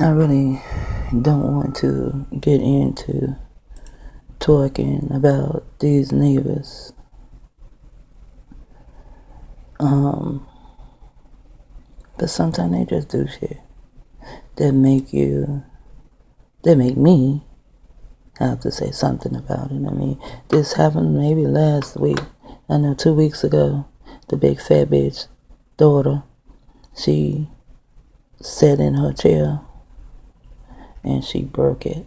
I really don't want to get into talking about these neighbors. But sometimes they just do shit that make me have to say something about it. I mean, this happened maybe last week. I know 2 weeks ago, the big fat bitch daughter, she sat in her chair and she broke it.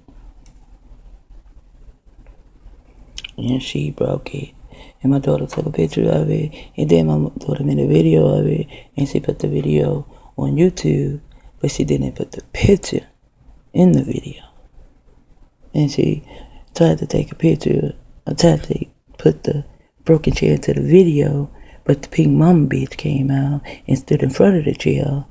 And my daughter took a picture of it, and then my daughter made a video of it, and she put the video on YouTube, but she didn't put the picture in the video. And she tried to take a picture, I tried to put the broken chair into the video, but the pink mama bitch came out and stood in front of the chair,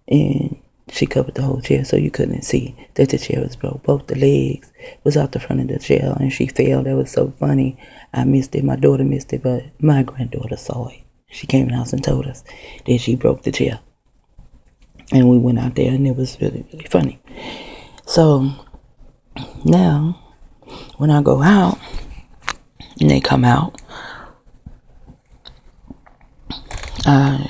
and she covered the whole chair so you couldn't see that the chair was broke. Both the legs was out the front of the chair, and she fell. That was so funny. I missed it. My daughter missed it, but my granddaughter saw it. She came in the house and told us that she broke the chair. And we went out there, and it was really, really funny. So now, when I go out, and they come out, I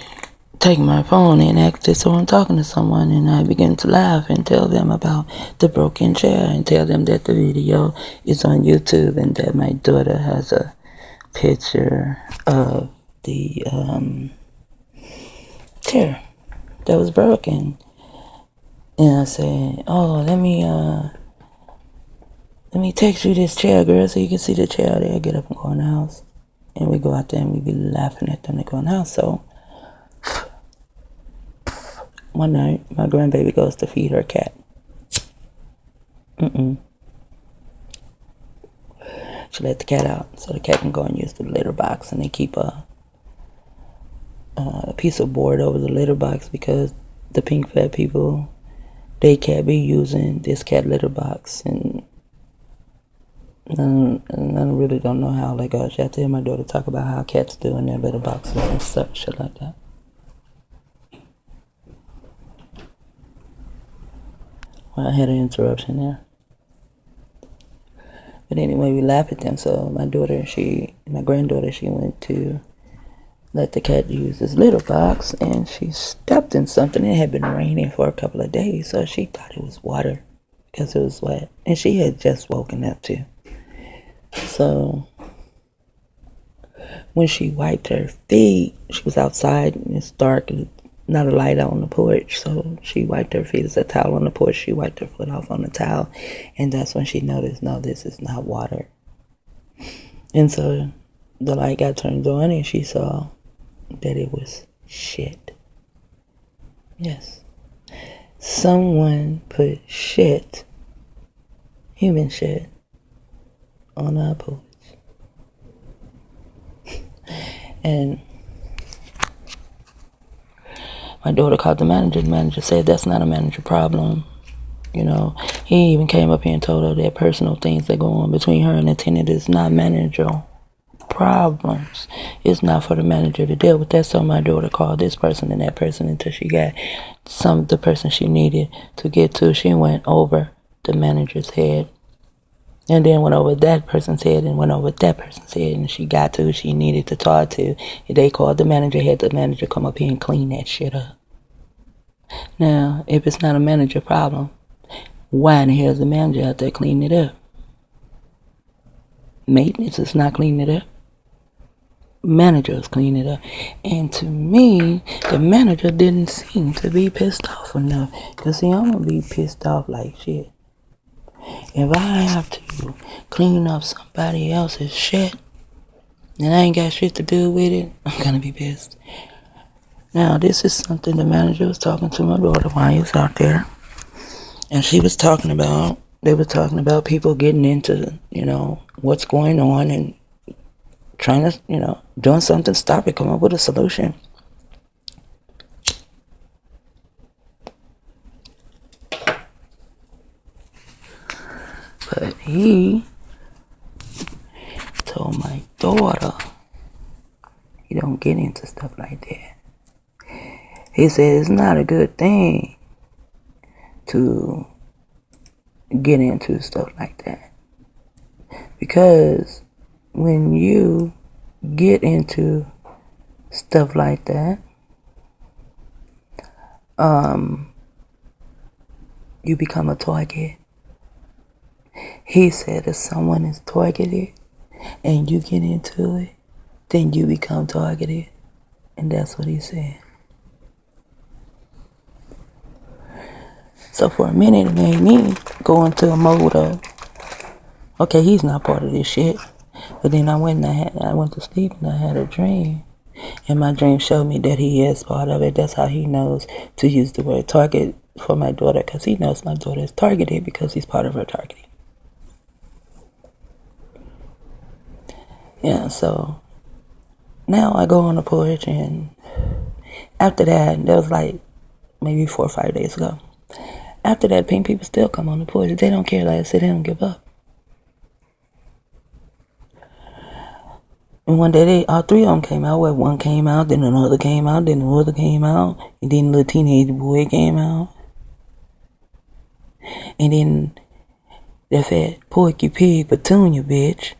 take my phone and act as though I'm talking to someone, and I begin to laugh and tell them about the broken chair and tell them that the video is on YouTube and that my daughter has a picture of the chair that was broken. And I said, oh, let me text you this chair, girl, so you can see the chair there. Get up and go in the house. And we go out there and we be laughing at them to go in the house. So one night, my grandbaby goes to feed her cat. She let the cat out so the cat can go and use the litter box, and they keep a piece of board over the litter box because the pink fat people, they can't be using this cat litter box, and I really don't know how they go. I have to hear my daughter talk about how cats do in their litter boxes and stuff, shit like that. Well, I had an interruption there. But anyway, we laugh at them. So my granddaughter, she went to let the cat use his litter box, and she stepped in something. It had been raining for a couple of days, so she thought it was water because it was wet. And she had just woken up too. So when she wiped her feet, she was outside and it's dark and not a light out on the porch, so she wiped her feet. There's a towel on the porch. She wiped her foot off on the towel, and that's when she noticed, no, this is not water. And so the light got turned on, and she saw that it was shit. Yes. Someone put shit, human shit, on our porch. And my daughter called the manager. The manager said that's not a manager problem. You know, he even came up here and told her that personal things that go on between her and the tenant is not manager problems. It's not for the manager to deal with that. So my daughter called this person and that person until she got the person she needed to get to. She went over the manager's head, and then went over that person's head, and went over that person's head, and she got to who she needed to talk to. They called the manager, had the manager come up here and clean that shit up. Now, if it's not a manager problem, why in the hell is the manager out there cleaning it up? Maintenance is not cleaning it up. Manager is cleaning it up. And to me, the manager didn't seem to be pissed off enough. Because see, I'm going to be pissed off like shit. If I have to clean up somebody else's shit and I ain't got shit to do with it, I'm gonna be pissed. Now, this is something the manager was talking to my daughter while he was out there. And they was talking about people getting into, what's going on and trying to, doing something to stop it, come up with a solution. But he told my daughter he don't get into stuff like that. He said it's not a good thing to get into stuff like that. Because when you get into stuff like that, you become a target. He said if someone is targeted and you get into it, then you become targeted. And that's what he said. So for a minute, it made me go into a mode of, okay, he's not part of this shit. But then I went to sleep and I had a dream. And my dream showed me that he is part of it. That's how he knows to use the word target for my daughter, because he knows my daughter is targeted because he's part of her targeting. Yeah, so now I go on the porch, and after that was like maybe 4 or 5 days ago. After that, pink people still come on the porch. They don't care. Like I said, they don't give up. And one day, all three of them came out. Well, one came out, then another came out, then the other came out, and then the little teenage boy came out. And then they said, porky pig, petunia, bitch.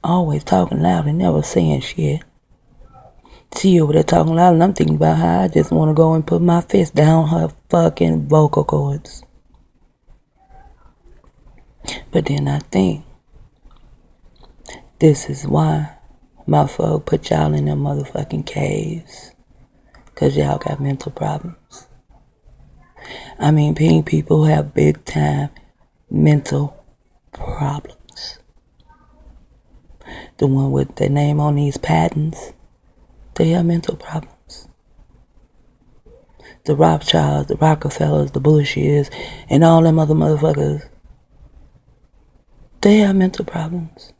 Always talking loud and never saying shit. She over there talking loud, and I'm thinking about how I just want to go and put my fist down her fucking vocal cords. But then I think, this is why my folk put y'all in them motherfucking caves. Because y'all got mental problems. I mean, pink people have big time mental problems. The one with their name on these patents, they have mental problems. The Rothschilds, the Rockefellers, the Bushes, and all them other motherfuckers, they have mental problems.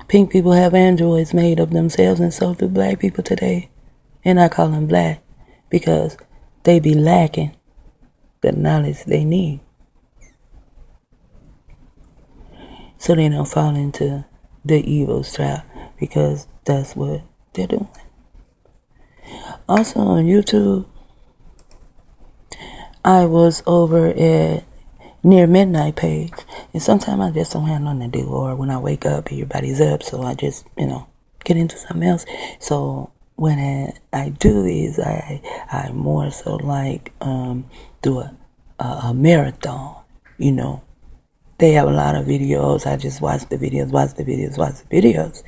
Pink people have androids made of themselves, and so do black people today. And I call them black because they be lacking the knowledge they need. So they don't fall into the evil trap, because that's what they're doing. Also on YouTube, I was over at Near Midnight page, and sometimes I just don't have nothing to do, or when I wake up, everybody's up, so I just, get into something else. So what I do is I more so like do a marathon, They have a lot of videos. I just watch the videos.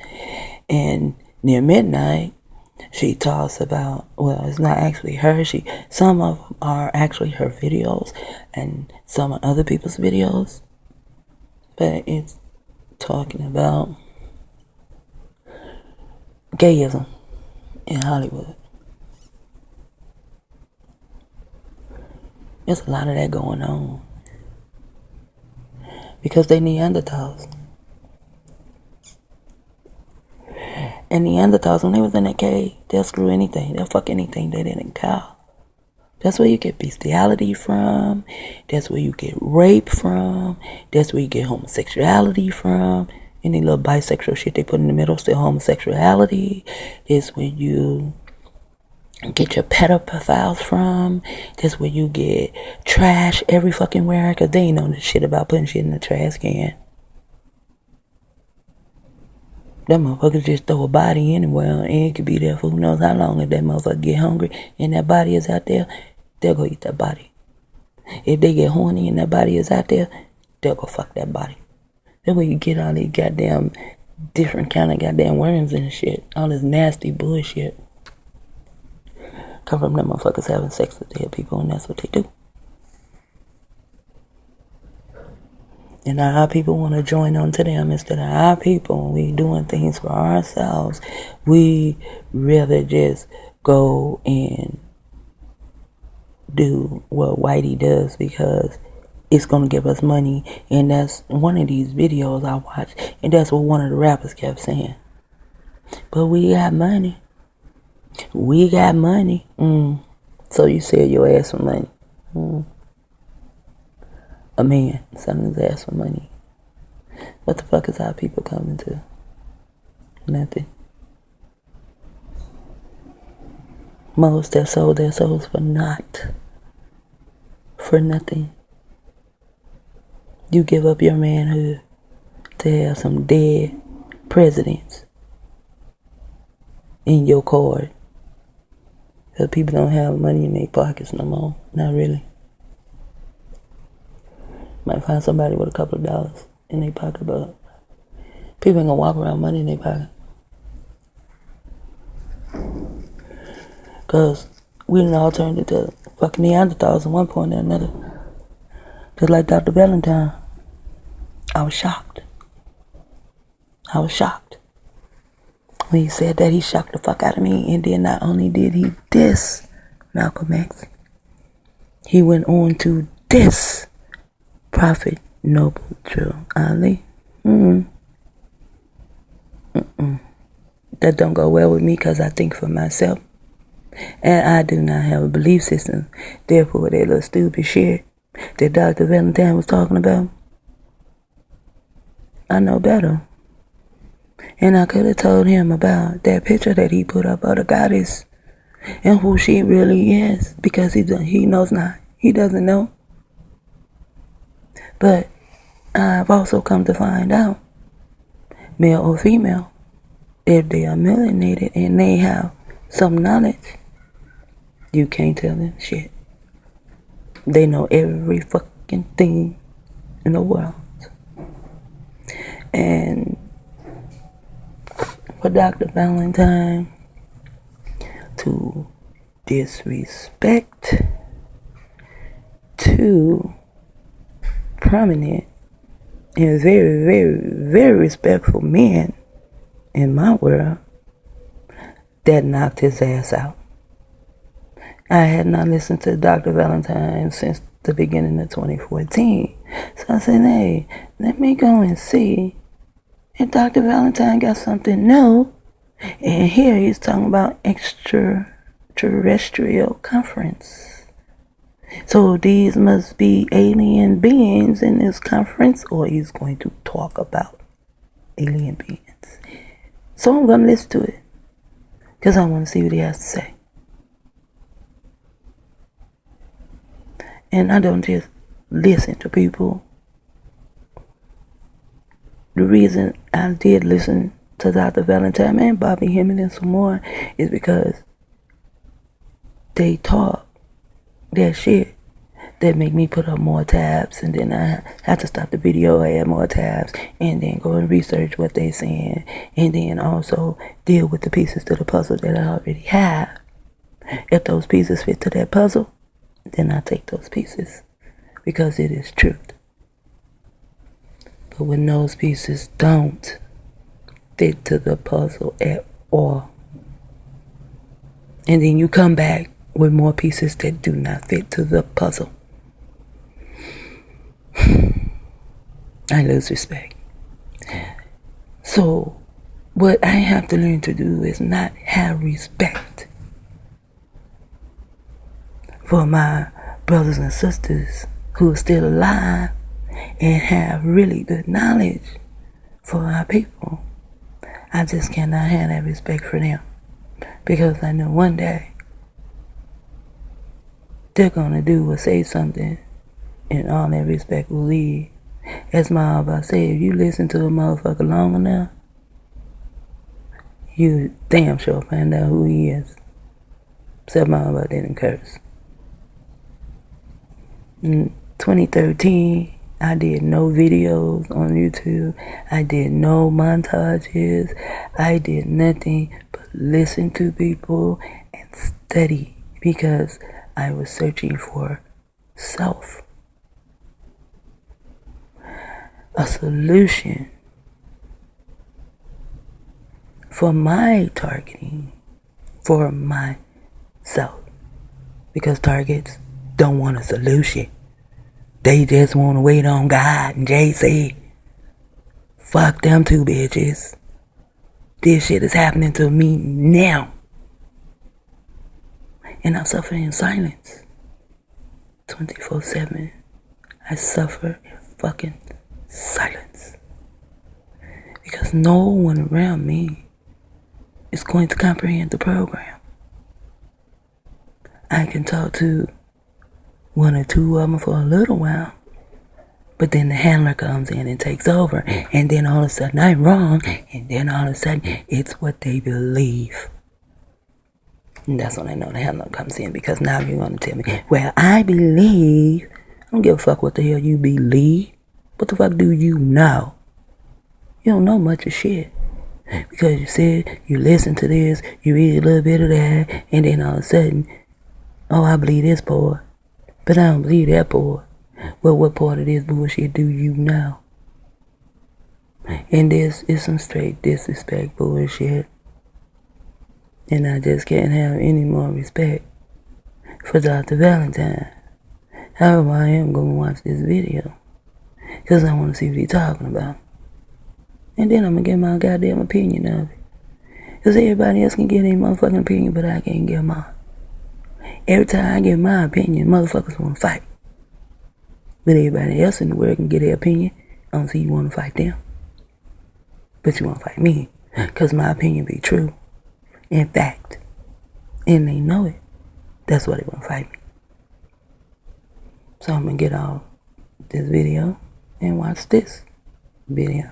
And Near Midnight, she talks about, well, it's not actually her. Some of them are actually her videos, and some are other people's videos. But it's talking about gayism in Hollywood. There's a lot of that going on. Because they Neanderthals. And Neanderthals, when they was in that cave, they'll screw anything. They'll fuck anything they didn't cow. That's where you get bestiality from. That's where you get rape from. That's where you get homosexuality from. Any little bisexual shit they put in the middle, still homosexuality. That's where you get your pedophiles from. That's where you get trash every fucking where, because they ain't know the shit about putting shit in the trash can. That motherfucker just throw a body anywhere, and it could be there for who knows how long. If that motherfucker get hungry and that body is out there, they'll go eat that body. If they get horny and that body is out there, they'll go fuck that body. That's where you get all these goddamn different kind of goddamn worms and shit. All this nasty bullshit come from them motherfuckers having sex with dead people, and that's what they do. And our people want to join on to them instead of our people. We doing things for ourselves. We rather just go and do what Whitey does because it's going to give us money. And that's one of these videos I watched. And that's what one of the rappers kept saying. But we got money. We got money. So you sell your ass for money. A man selling his ass for money. What the fuck is our people coming to? Nothing. Most have sold their souls for naught. for nothing. You give up your manhood to have some dead presidents in your card. Because people don't have money in their pockets no more. Not really. Might find somebody with a couple of dollars in their pocket, but people ain't gonna walk around money in their pocket. Because we done all turned into fucking Neanderthals at one point or another. Just like Dr. Valentine. I was shocked. When he said that, he shocked the fuck out of me. And then not only did he diss Malcolm X, he went on to diss Prophet Noble Drew Ali. That don't go well with me because I think for myself. And I do not have a belief system. Therefore, that little stupid shit that Dr. Valentine was talking about, I know better. And I could have told him about that picture that he put up of the goddess and who she really is, because he knows not. He doesn't know. But I've also come to find out, male or female, if they are melanated and they have some knowledge, you can't tell them shit. They know every fucking thing in the world. And for Dr. Valentine to disrespect two prominent and very, very, very respectful men in my world, that knocked his ass out. I had not listened to Dr. Valentine since the beginning of 2014. So I said, hey, let me go and see if Dr. Valentine got something new. And here he's talking about extraterrestrial conference. So these must be alien beings in this conference, or he's going to talk about alien beings. So I'm going to listen to it, because I want to see what he has to say. And I don't just listen to people. The reason I did listen to Dr. Valentine and Bobby Hemming and some more is because they talk that shit that make me put up more tabs, and then I have to stop the video, add more tabs, and then go and research what they saying, and then also deal with the pieces to the puzzle that I already have. If those pieces fit to that puzzle, then I take those pieces, because it is truth. But when those pieces don't fit to the puzzle at all, and then you come back with more pieces that do not fit to the puzzle, I lose respect. So what I have to learn to do is not have respect for my brothers and sisters who are still alive and have really good knowledge for our people. I just cannot have that respect for them, because I know one day they're gonna do or say something, and all that respect will leave. As my Abba said, if you listen to a motherfucker long enough, you damn sure find out who he is. Except my Abba didn't curse. In 2013, I did no videos on YouTube. I did no montages. I did nothing but listen to people and study, because I was searching for self. A solution for my targeting, for myself. Because targets don't want a solution. They just want to wait on God and JC. Fuck them two bitches. This shit is happening to me now. And I'm suffering in silence. 24/7. I suffer in fucking silence. Because no one around me is going to comprehend the program. I can talk to one or two of them for a little while. But then the handler comes in and takes over. And then all of a sudden I'm wrong. And then all of a sudden it's what they believe. And that's when I know the handler comes in. Because now you're going to tell me, well, I believe. I don't give a fuck what the hell you believe. What the fuck do you know? You don't know much of shit. Because you said you listen to this, you read a little bit of that, and then all of a sudden, oh, I believe this part, but I don't believe that part. Well, what part of this bullshit do you know? And this is some straight disrespect bullshit. And I just can't have any more respect for Dr. Valentine. However, I am going to watch this video. Because I want to see what he's talking about. And then I'm going to get my goddamn opinion of it. Because everybody else can get their motherfucking opinion, but I can't get mine. Every time I give my opinion, motherfuckers want to fight. But everybody else in the world can get their opinion. I don't see you want to fight them. But you want to fight me. Because my opinion be true. In fact. And they know it. That's why they want to fight me. So I'm going to get off this video and watch this video.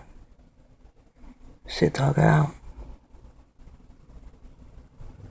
Shit talk out.